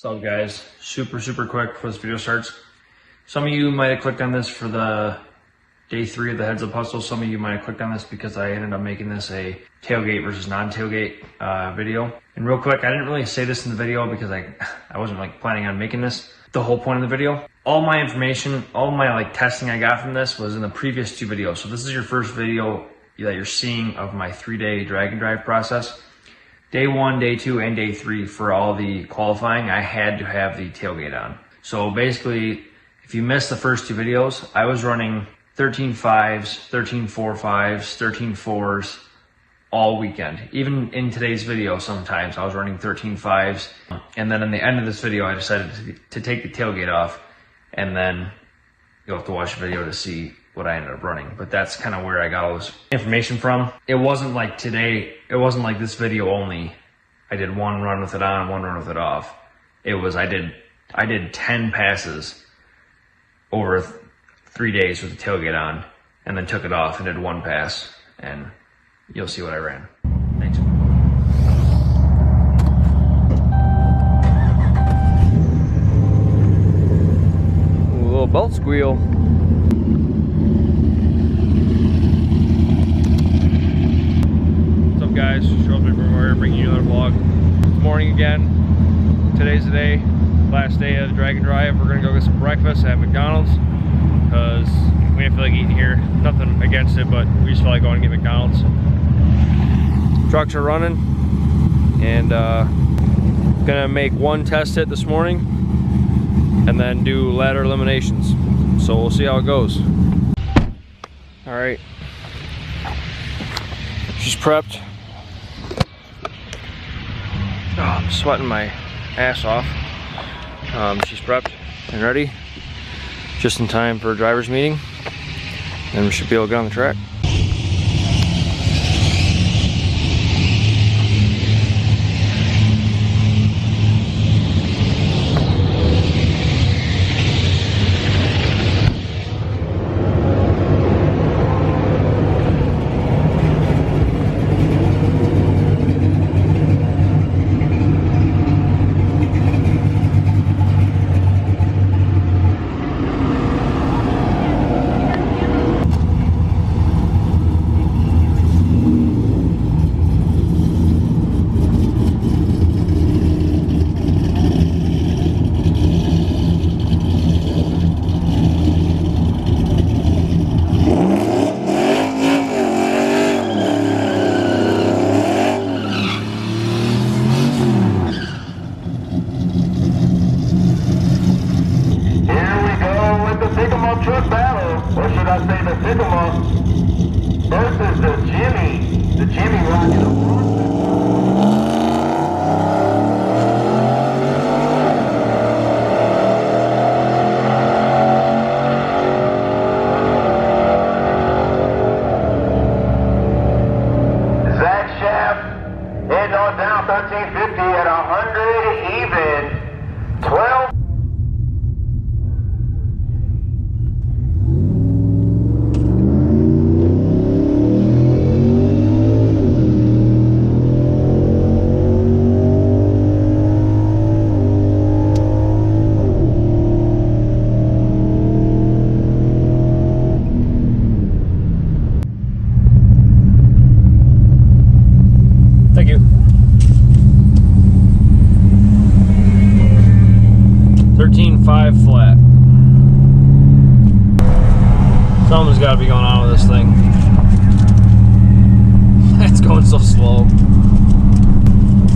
What's up, guys? Super quick before this video starts. Some of you might have clicked on this for the day 3 of the Heads Up Hustle. Some of you might have clicked on this because I ended up making this a tailgate versus non-tailgate video. And real quick, I didn't really say this in the video because I wasn't like planning on making this the whole point of the video. All my information, all my testing I got from this was in the previous 2 videos. So this is your first video that you're seeing of my 3-day drag and drive process. Day 1, day 2, and day 3 for all the qualifying, I had to have the tailgate on. So basically, if you missed the first 2 videos, I was running 13.5s, 13.45s, 13.4s all weekend. Even in today's video, sometimes I was running 13.5s. And then in the end of this video, I decided to take the tailgate off, and then you'll have to watch the video to see what I ended up running. But that's kind of where I got all this information from. It wasn't like today, it wasn't like this video only. I did 1 run with it on, 1 run with it off. It was, I did 10 passes over 3 days with the tailgate on, and then took it off and did 1 pass, and you'll see what I ran. Thanks. Ooh, a little belt squeal. Guys, Shelby from here, bringing you another vlog. It's morning again. Today's the day, last day of the drag and drive. We're gonna go get some breakfast at McDonald's because we didn't feel like eating here. Nothing against it, but we just felt like going to get McDonald's. Trucks are running, and gonna make 1 test hit this morning, and then do ladder eliminations. So we'll see how it goes. All right, she's prepped. Oh, I'm sweating my ass off. She's prepped and ready, just in time for a driver's meeting, and we should be able to get on the track. Truck battle, or should I say the Sycamore versus the Jimmy rocking the Zach Shaft heading on down 1350 at 100 even, 12. Thank you. 13.5 flat. Something's got to be going on with this thing. It's going so slow.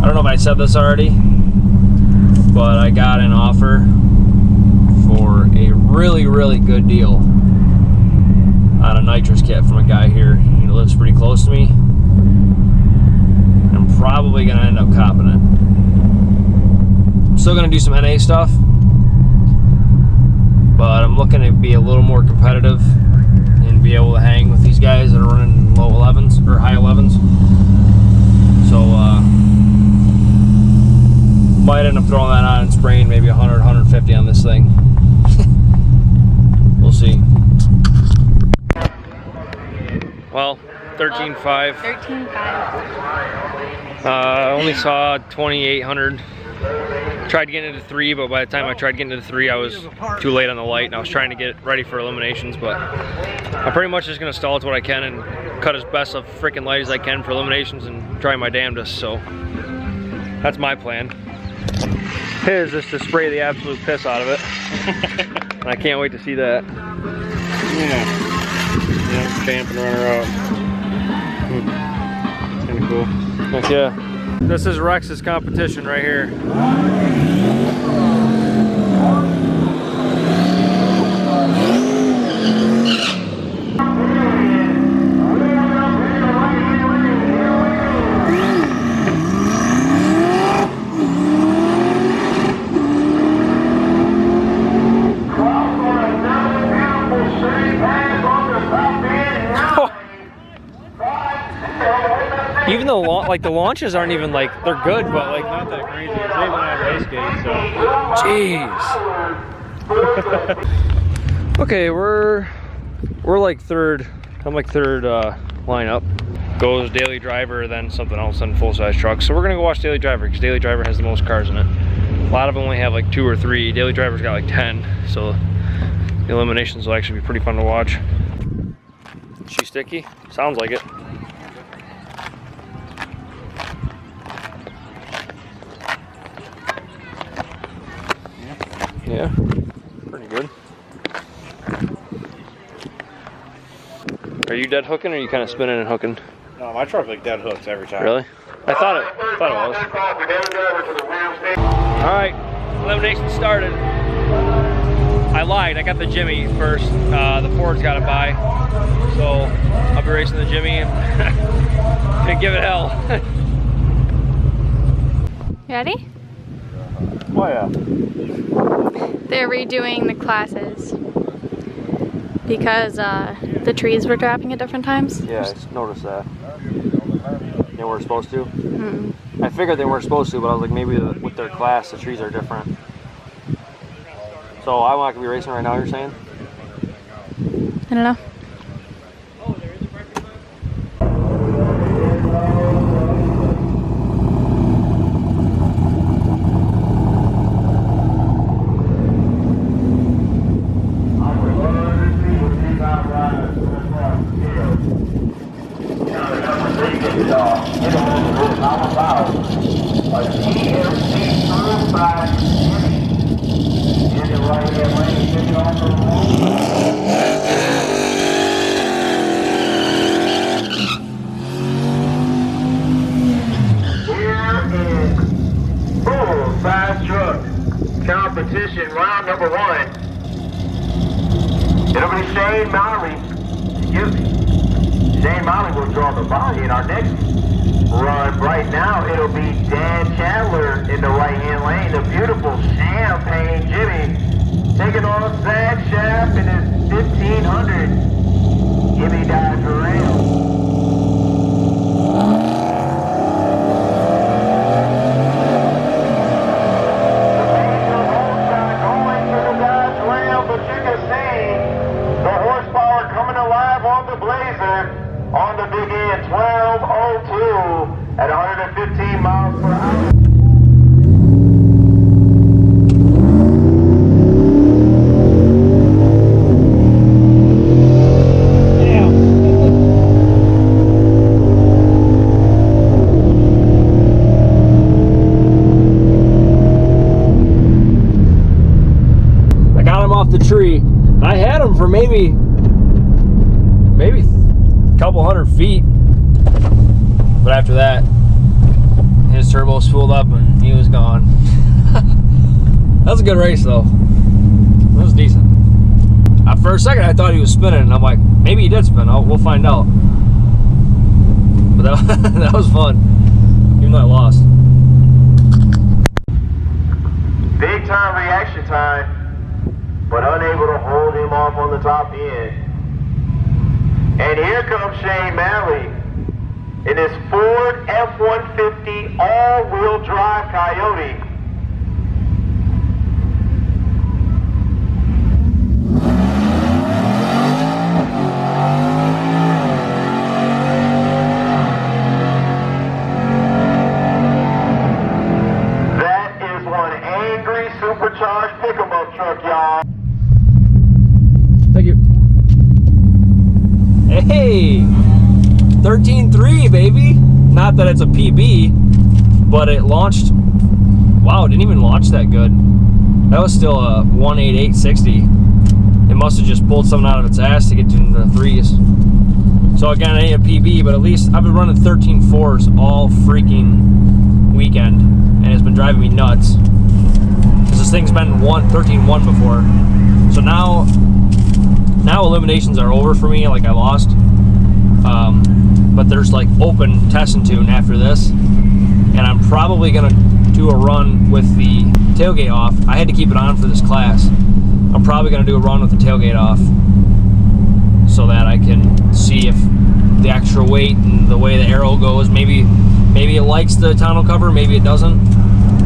I don't know if I said this already, but I got an offer for a really good deal on a nitrous kit from a guy here. He lives pretty close to me. I'm probably gonna end up copping it. I'm still gonna do some NA stuff, but I'm looking to be a little more competitive and be able to hang with these guys that are running low 11s or high 11s. So might end up throwing that on and spraying maybe 100, 150 on this thing. We'll see. Well, 13.5. 13.5. I only saw 2,800 Tried getting into 3, but by the time I tried getting into 3, I was too late on the light, and I was trying to get ready for eliminations, but I'm pretty much just gonna stall it to what I can and cut as best of freaking light as I can for eliminations and try my damnedest, so that's my plan. His is to spray the absolute piss out of it. And I can't wait to see that. Yeah, champ and runner out. Kinda cool. Heck yeah. This is Rex's competition right here. Even the the launches aren't even like, they're good, but like Not that crazy. It's even on race gate, so. jeez. Okay, we're like third. I'm like third lineup. Goes Daily Driver, then something else, then full size truck. So we're gonna go watch Daily Driver because Daily Driver has the most cars in it. A lot of them only have like 2 or 3. Daily Driver's got like 10. So the eliminations will actually be pretty fun to watch. Is she sticky? Sounds like it. Yeah, pretty good. Are you dead hooking, or are you kind of spinning and hooking? No, my truck like dead hooks every time. Really? I thought it was. All right, elimination started. I lied. I got the Jimmy first. The Ford's got it by, so I'll be racing the Jimmy and gonna give it hell. Ready? Oh yeah. They're redoing the classes because the trees were dropping at different times. Yeah, I noticed that. They weren't supposed to? Mm-mm. I figured they weren't supposed to, but I was like, maybe with their class, the trees are different. So I'm not gonna be racing right now, you're saying? I don't know. Competition round number 1. It'll be Shane Mowry. Shane Mowry will draw the body in our next run. Right now, it'll be Dan Chandler in the right-hand lane. The beautiful Champagne Jimmy taking on Zach Shaft in his 1500 Jimmy Dodge Ram. On the big end, 1202 at 115 miles per hour. I got him off the tree. I had him for maybe couple hundred feet, but after that his turbo spooled up and he was gone. That was a good race though. It was decent. For a second I thought he was spinning and I'm like, maybe he did spin. We'll find out. But that was fun, even though I lost. Big time reaction time, but unable to hold him off on the top end. And here comes Shane Malley in his Ford F-150 all-wheel drive Coyote. That is one supercharged pick-em-up truck, y'all. Thank you. Hey, 13.3, baby. Not that it's a PB, but it launched. Wow, it didn't even launch that good. That was still a 188.60. It must have just pulled something out of its ass to get to the threes. So again, it ain't a PB, but at least I've been running 13.4s all freaking weekend, and it's been driving me nuts. Because this thing's been 13.1 before. So now eliminations are over for me, like I lost. But there's like open test and tune after this, and I'm probably gonna do a run with the tailgate off. I had to keep it on for this class. I'm probably gonna do a run with the tailgate off so that I can see if the extra weight and the way the aero goes, maybe it likes the tonneau cover, maybe it doesn't.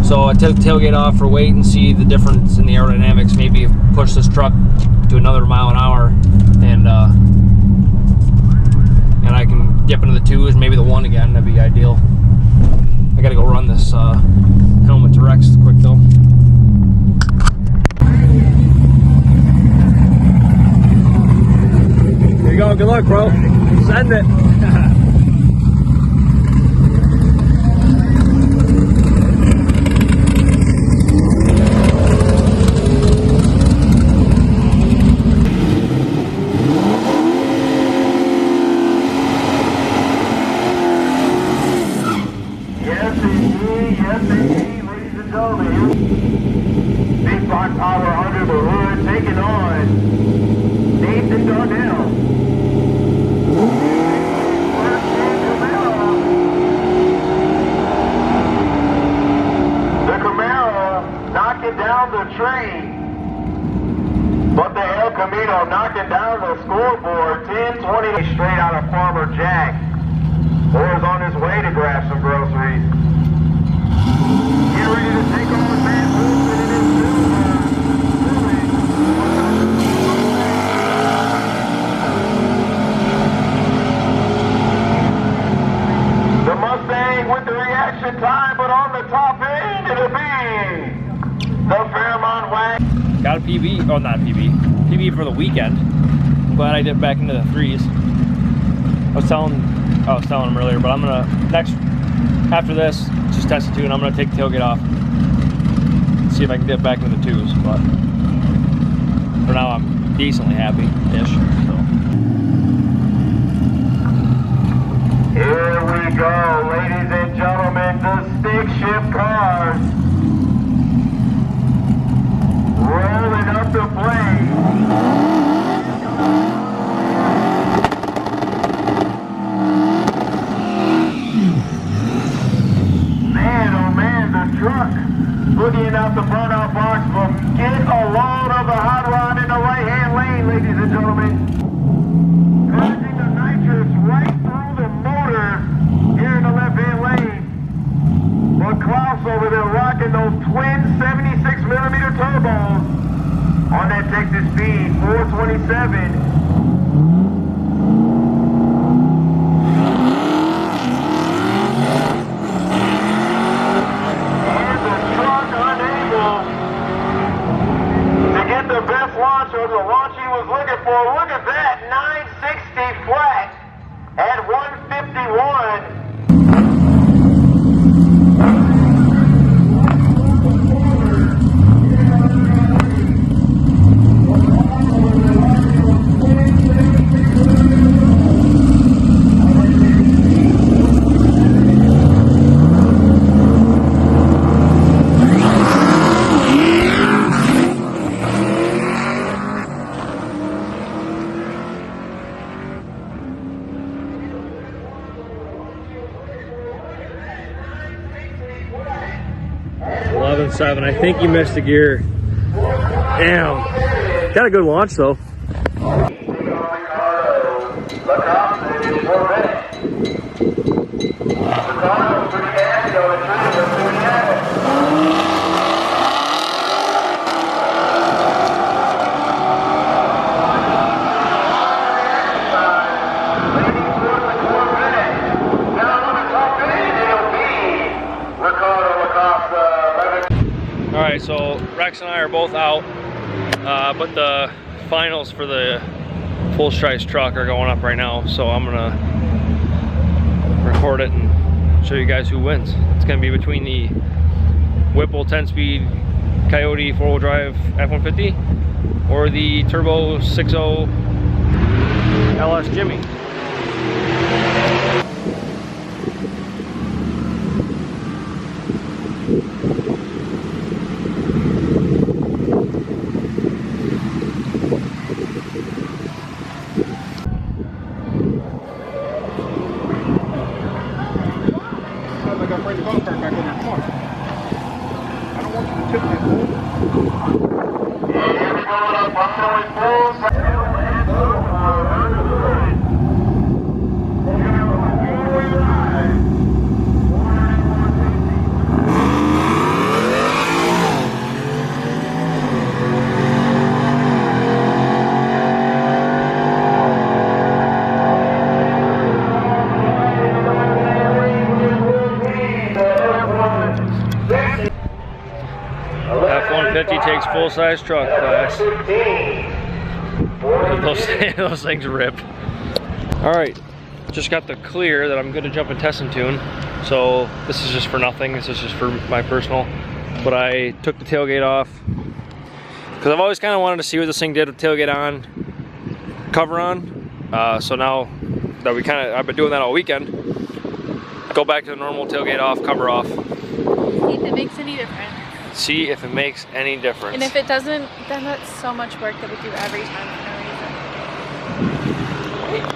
So I took the tailgate off for weight and see the difference in the aerodynamics, maybe push this truck to another mile an hour, and I can dip into the twos, maybe the one again. That'd be ideal. I gotta go run this helmet to Rex quick though. Here you go. Good luck, bro. Send it. Yes, indeed, ladies and gentlemen. Big block power under the hood, taking on Nathan Darnell. The Camaro knocking down the train, but the El Camino knocking down the scoreboard. 10-20 straight out of Farmer Jack. Boy's on his way to grab some groceries. Get ready to take on Matt Wilson in his the Mustang with the reaction time, but on the top end, it'll be the Fairmont Wagon. Got a PB. Oh, not a PB. PB for the weekend. I'm glad I dipped back into the threes. I was telling him earlier, but I'm gonna after this, just test the two, and I'm gonna take the tailgate off. See if I can dip back into the twos. But for now, I'm decently happy-ish. So. Here we go, ladies and gentlemen, the stick shift cars rolling up the plane. Truck looking out the burnout box will get a load of the hot rod in the right-hand lane, ladies and gentlemen. Passing the nitrous right through the motor here in the left-hand lane. But Klaus over there rocking those twin 76mm turbos on that Texas speed, 427. The best launch or the launch he was looking for. Look at that, 960 flat at 151. Seven. I think you missed a gear. Damn. Got a good launch though. Alright, so Rex and I are both out, but the finals for the full size truck are going up right now, so I'm gonna record it and show you guys who wins. It's gonna be between the Whipple 10-speed Coyote 4-wheel drive F-150 or the Turbo 6.0 LS Jimmy. F-150 takes full-size truck class. Those things rip. Alright, just got the clear that I'm good to jump and test and tune. So this is just for nothing, this is just for my personal. But I took the tailgate off because I've always kind of wanted to see what this thing did with tailgate on, cover on. So now that I've been doing that all weekend, go back to the normal tailgate off, cover off. See if it makes any difference. See if it makes any difference. And if it doesn't, then that's so much work that we do every time for no reason.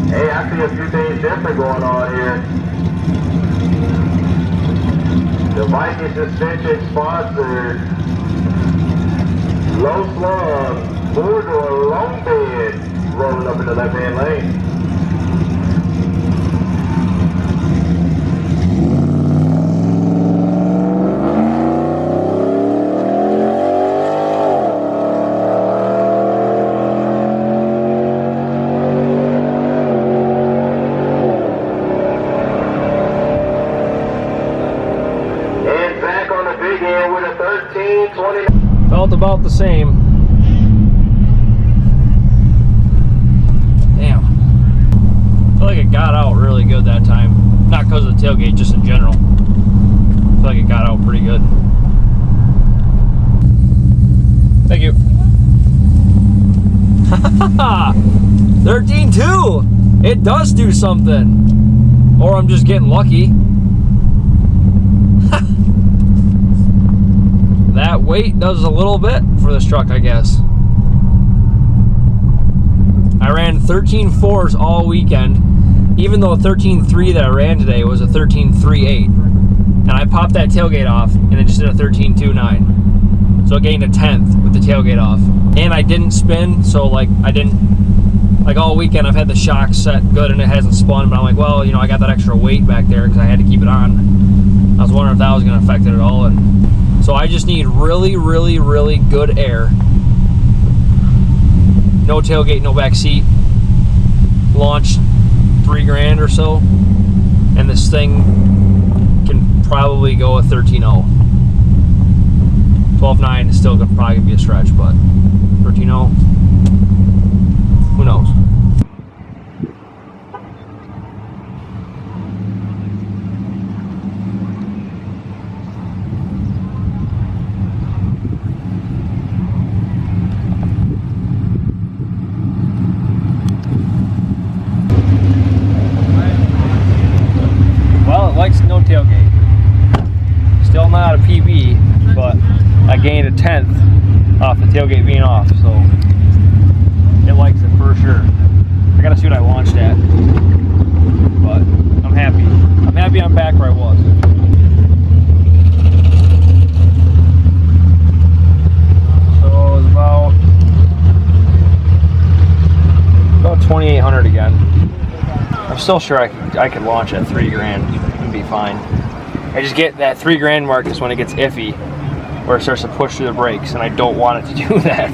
Hey, I see a few things different going on here. The Viking suspension sponsored low slug, 4-door long bed rolling up in the left-hand lane. Felt about the same. Damn. I feel like it got out really good that time. Not because of the tailgate, just in general. I feel like it got out pretty good. Thank you. 13.2! It does do something. Or I'm just getting lucky. That weight does a little bit for this truck, I guess. I ran 13.4s all weekend, even though a 13.3 that I ran today was a 13.38. And I popped that tailgate off, and it just did a 13.29. So I gained a 10th with the tailgate off. And I didn't spin, so like all weekend I've had the shock set good and it hasn't spun, but I'm like, well, you know, I got that extra weight back there because I had to keep it on. I was wondering if that was going to affect it at all. And so I just need really, really, really good air. No tailgate, no back seat. Launch $3,000 or so. And this thing can probably go a 13.0. 12.9 is still going to probably be a stretch, but 13.0, who knows? Well, it likes no tailgate. gained a 10th off the tailgate being off, so it likes it for sure. I gotta see what I launched at, but I'm happy. I'm happy I'm back where I was. So it was about 2,800 again. I'm still sure I could launch at 3 grand and be fine. I just get that 3 grand mark is when it gets iffy, where it starts to push through the brakes, and I don't want it to do that.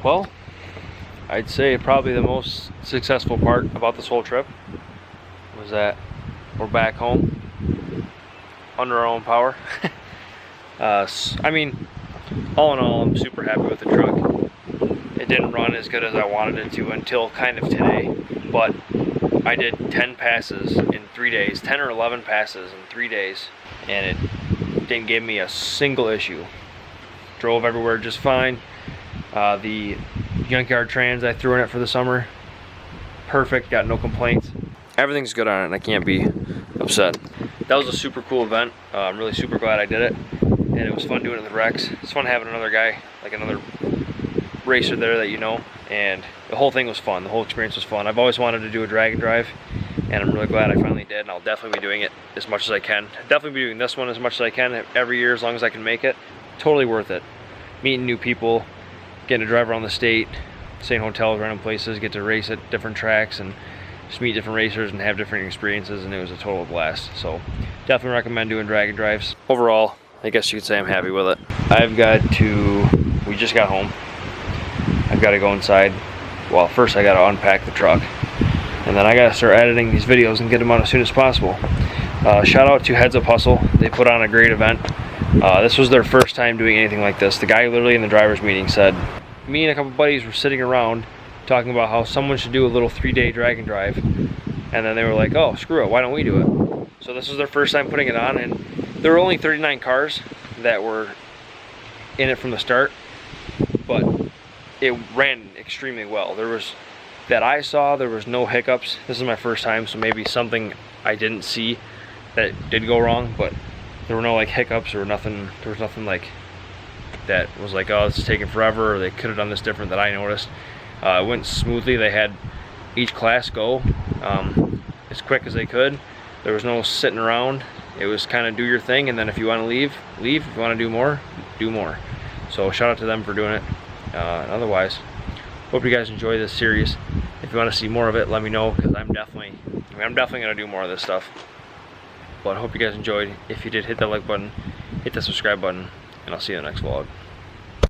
Well, I'd say probably the most successful part about this whole trip was that we're back home under our own power. I mean, all in all, I'm super happy with the truck. It didn't run as good as I wanted it to until kind of today, but I did 10 passes in 3 days, 10 or 11 passes in 3 days, and it didn't give me a single issue. Drove everywhere just fine. The junkyard trans I threw in it for the summer, perfect, got no complaints. Everything's good on it, and I can't be upset. That was a super cool event. I'm really super glad I did it, and it was fun doing it with Rex. It's fun having another guy, like another racer there that you know, and the whole thing was fun. The whole experience was fun. I've always wanted to do a drag and drive, and I'm really glad I finally did, and I'll definitely be doing it as much as I can. I'll definitely be doing this one as much as I can every year, as long as I can make it. Totally worth it. Meeting new people, getting to drive around the state, stay in hotels, random places, get to race at different tracks, and just meet different racers and have different experiences, and it was a total blast. So definitely recommend doing drag and drives. Overall, I guess you could say I'm happy with it. We just got home. I've got to go inside. Well, first I got to unpack the truck, and then I got to start editing these videos and get them out as soon as possible. Shout out to Heads Up Hustle. They put on a great event. This was their first time doing anything like this. The guy literally in the driver's meeting said, me and a couple buddies were sitting around talking about how someone should do a little 3-day drag and drive, and then they were like, oh, screw it, why don't we do it? So this was their first time putting it on, and there were only 39 cars that were in it from the start, but it ran extremely well. There was no hiccups. This is my first time, so maybe something I didn't see that did go wrong, but there were no like hiccups or nothing. There was nothing like that was like, oh, it's taking forever, or they could have done this different that I noticed. It went smoothly. They had each class go as quick as they could. There was no sitting around. It was kind of do your thing, and then if you want to leave. If you want to do more, do more. So shout out to them for doing it. And otherwise, hope you guys enjoy this series. If you want to see more of it, let me know, because I'm definitely going to do more of this stuff. But I hope you guys enjoyed. If you did, hit that like button, hit that subscribe button, and I'll see you in the next vlog.